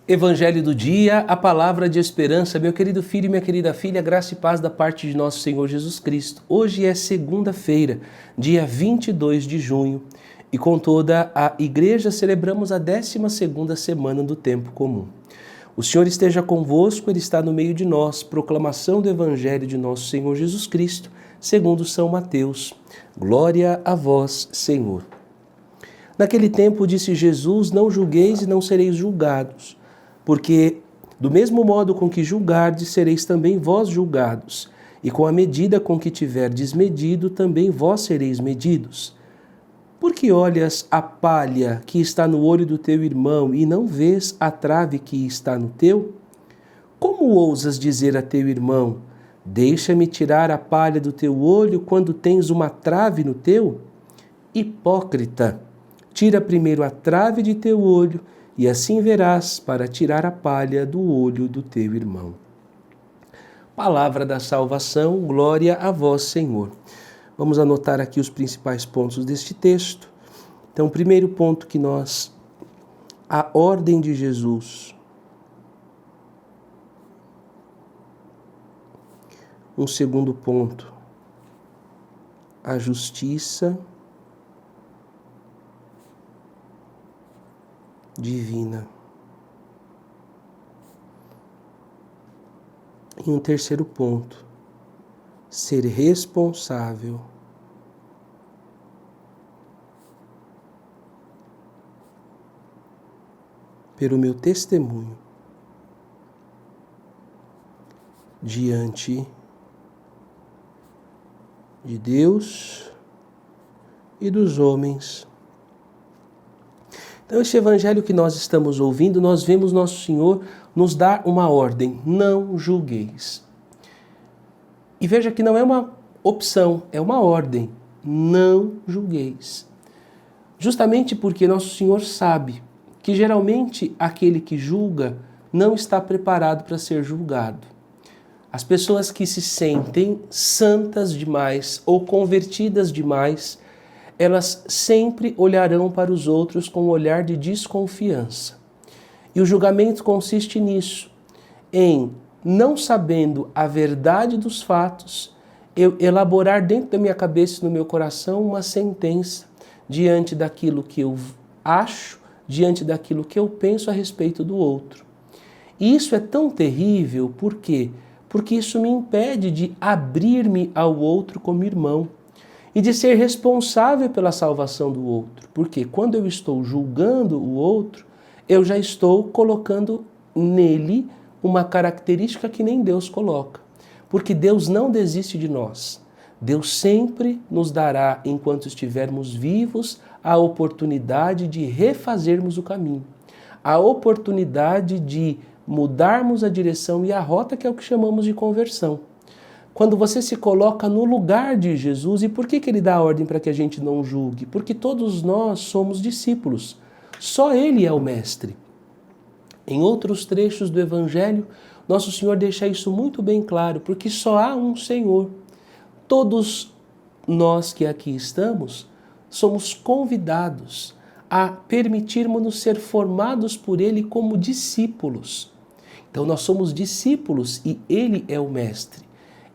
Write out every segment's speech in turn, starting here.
Evangelho do dia, a palavra de esperança. Meu querido filho e minha querida filha, graça e paz da parte de nosso Senhor Jesus Cristo. Hoje é segunda-feira, dia 22 de junho, e com toda a igreja celebramos a 12ª semana do tempo comum. O Senhor esteja convosco, Ele está no meio de nós. Proclamação do Evangelho de nosso Senhor Jesus Cristo, segundo São Mateus. Glória a vós, Senhor. Naquele tempo disse Jesus: não julgueis e não sereis julgados, porque do mesmo modo com que julgardes, sereis também vós julgados, e com a medida com que tiverdes medido, também vós sereis medidos. Porque olhas a palha que está no olho do teu irmão e não vês a trave que está no teu? Como ousas dizer a teu irmão: deixa-me tirar a palha do teu olho, quando tens uma trave no teu? Hipócrita! Tira primeiro a trave de teu olho, e assim verás para tirar a palha do olho do teu irmão. Palavra da salvação, glória a vós, Senhor. Vamos anotar aqui os principais pontos deste texto. Então, primeiro ponto a ordem de Jesus. Um segundo ponto, a justiça divina. E um terceiro ponto, ser responsável pelo meu testemunho diante de Deus e dos homens. Então, este evangelho que nós estamos ouvindo, nós vemos nosso Senhor nos dar uma ordem: não julgueis. E veja que não é uma opção, é uma ordem: não julgueis. Justamente porque nosso Senhor sabe que geralmente aquele que julga não está preparado para ser julgado. As pessoas que se sentem santas demais ou convertidas demais, elas sempre olharão para os outros com um olhar de desconfiança. E o julgamento consiste nisso, em, não sabendo a verdade dos fatos, eu elaborar dentro da minha cabeça e no meu coração uma sentença diante daquilo que eu acho, diante daquilo que eu penso a respeito do outro. E isso é tão terrível, por quê? Porque isso me impede de abrir-me ao outro como irmão e de ser responsável pela salvação do outro. Porque quando eu estou julgando o outro, eu já estou colocando nele uma característica que nem Deus coloca. Porque Deus não desiste de nós. Deus sempre nos dará, enquanto estivermos vivos, a oportunidade de refazermos o caminho. A oportunidade de mudarmos a direção e a rota, que é o que chamamos de conversão. Quando você se coloca no lugar de Jesus, e por que ele dá a ordem para que a gente não julgue? Porque todos nós somos discípulos, só Ele é o mestre. Em outros trechos do Evangelho, nosso Senhor deixa isso muito bem claro, porque só há um Senhor. Todos nós que aqui estamos, somos convidados a permitirmos-nos ser formados por Ele como discípulos. Então nós somos discípulos e Ele é o mestre.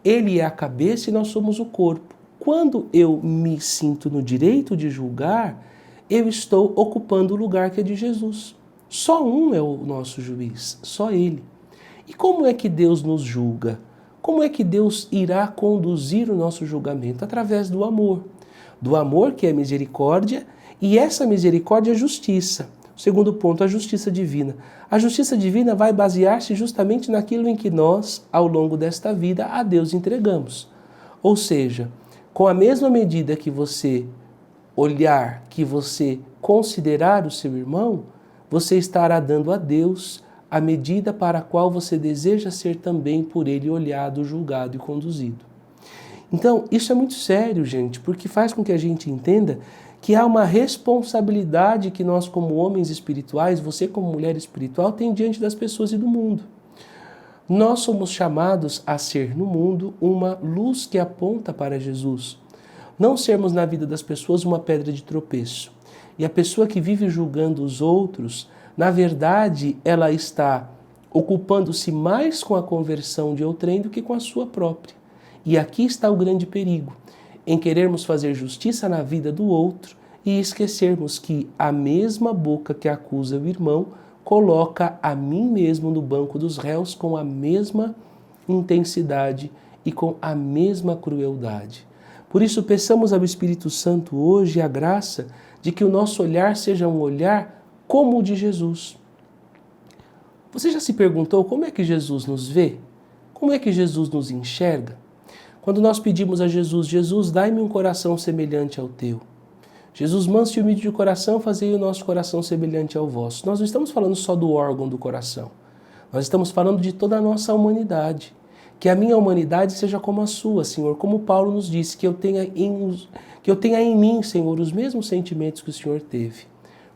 Ele é a cabeça e nós somos o corpo. Quando eu me sinto no direito de julgar, eu estou ocupando o lugar que é de Jesus. Só um é o nosso juiz, só Ele. E como é que Deus nos julga? Como é que Deus irá conduzir o nosso julgamento? Através do amor. Do amor, que é misericórdia, e essa misericórdia é justiça. Segundo ponto, a justiça divina. A justiça divina vai basear-se justamente naquilo em que nós, ao longo desta vida, a Deus entregamos. Ou seja, com a mesma medida que você olhar, que você considerar o seu irmão, você estará dando a Deus a medida para a qual você deseja ser também por Ele olhado, julgado e conduzido. Então, isso é muito sério, gente, porque faz com que a gente entenda que há uma responsabilidade que nós, como homens espirituais, você como mulher espiritual, tem diante das pessoas e do mundo. Nós somos chamados a ser no mundo uma luz que aponta para Jesus. Não sermos na vida das pessoas uma pedra de tropeço. E a pessoa que vive julgando os outros na verdade, ela está ocupando-se mais com a conversão de outrem do que com a sua própria. E aqui está o grande perigo, em querermos fazer justiça na vida do outro e esquecermos que a mesma boca que acusa o irmão coloca a mim mesmo no banco dos réus com a mesma intensidade e com a mesma crueldade. Por isso, peçamos ao Espírito Santo hoje a graça de que o nosso olhar seja um olhar como o de Jesus. Você já se perguntou como é que Jesus nos vê? Como é que Jesus nos enxerga? Quando nós pedimos a Jesus, Jesus, dai-me um coração semelhante ao teu. Jesus, manso e humilde de coração, fazei o nosso coração semelhante ao vosso. Nós não estamos falando só do órgão do coração. Nós estamos falando de toda a nossa humanidade. Que a minha humanidade seja como a sua, Senhor. Como Paulo nos disse, que eu tenha em mim, Senhor, os mesmos sentimentos que o Senhor teve.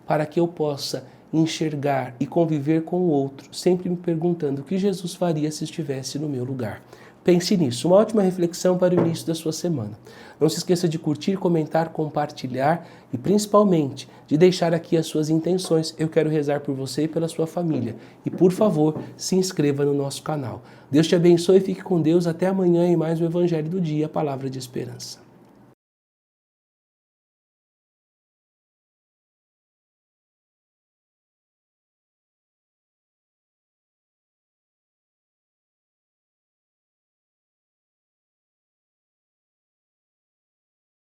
Para que eu possa enxergar e conviver com o outro, sempre me perguntando o que Jesus faria se estivesse no meu lugar. Pense nisso, uma ótima reflexão para o início da sua semana. Não se esqueça de curtir, comentar, compartilhar e principalmente de deixar aqui as suas intenções. Eu quero rezar por você e pela sua família. E por favor, se inscreva no nosso canal. Deus te abençoe e fique com Deus. Até amanhã em mais um Evangelho do Dia, Palavra de Esperança.